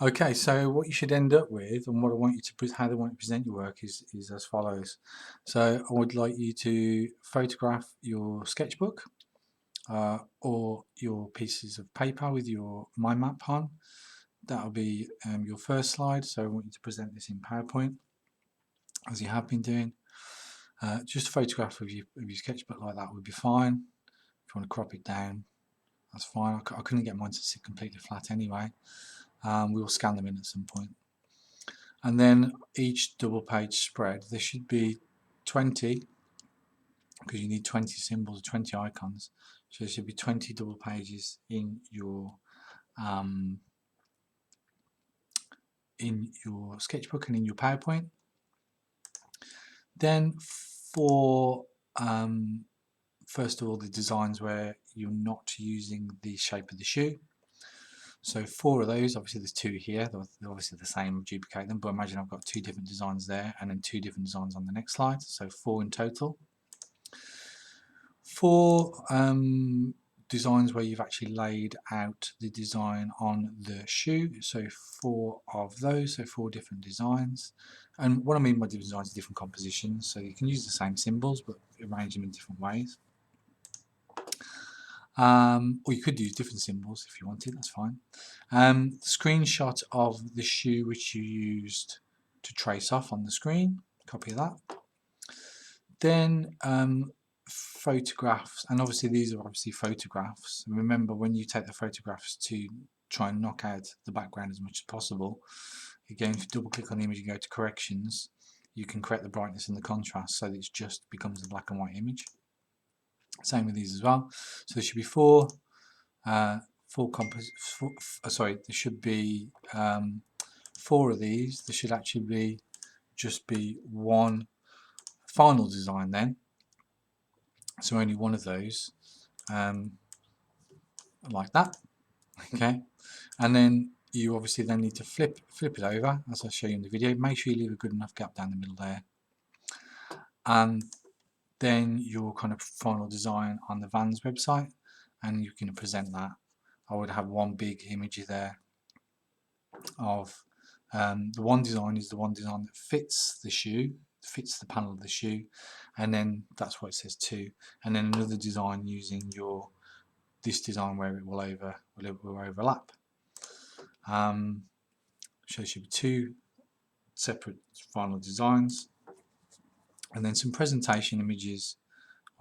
Okay, so what you should end up with, and what I want you to how they want you to present your work is as follows. So I would like you to photograph your sketchbook or your pieces of paper with your mind map on. That'll be your first slide. So I want you to present this in PowerPoint, as you have been doing. Just a photograph of your sketchbook like that would be fine. If you want to crop it down, that's fine. I couldn't get mine to sit completely flat anyway. We will scan them in at some point. And then each double page spread, there should be 20, because you need 20 symbols or 20 icons. So there should be 20 double pages in your sketchbook and in your PowerPoint. Then for first of all, the designs where you're not using the shape of the shoe. So 4 of those, obviously there's 2 here, they're obviously the same, duplicate them, but imagine I've got 2 different designs there and then 2 different designs on the next slide, so 4 in total. 4 designs where you've actually laid out the design on the shoe, so 4 of those, so 4 different designs. And what I mean by different designs is different compositions, so you can use the same symbols but arrange them in different ways. Or you could use different symbols if you wanted, that's fine. Screenshot of the shoe which you used to trace off on the screen, copy of that. Then photographs, and obviously these are obviously photographs. Remember, when you take the photographs to try and knock out the background as much as possible, again, if you double click on the image and go to corrections, you can correct the brightness and the contrast so that it just becomes a black and white image. Same with these as well. So there should be there should be 4 of these. There should actually be just be one final design then. So only one of those, like that. Okay, and then you obviously then need to flip it over, as I show you in the video. Make sure you leave a good enough gap down the middle there, and then your kind of final design on the Vans website, and you can present that. I would have one big image there of the one design is the one design that fits the shoe, fits the panel of the shoe, and then that's what it says too. And then another design using this design where it will overlap. So there should be 2 separate final designs, and then some presentation images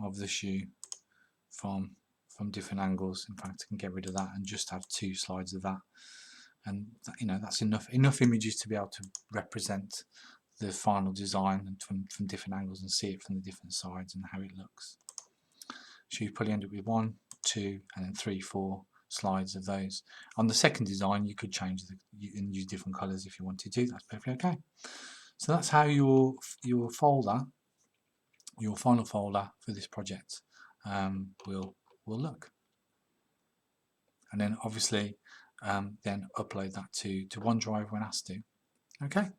of the shoe from different angles. In fact, I can get rid of that and just have 2 slides of that, and that's enough images to be able to represent the final design and from different angles and see it from the different sides and how it looks. So you probably end up with 1, 2, and then 3, 4 slides of those. On the second design, you could change you can use different colours if you wanted to. That's perfectly okay. So that's how your folder, your final folder for this project, will look. And then obviously then upload that to OneDrive when asked to. Okay.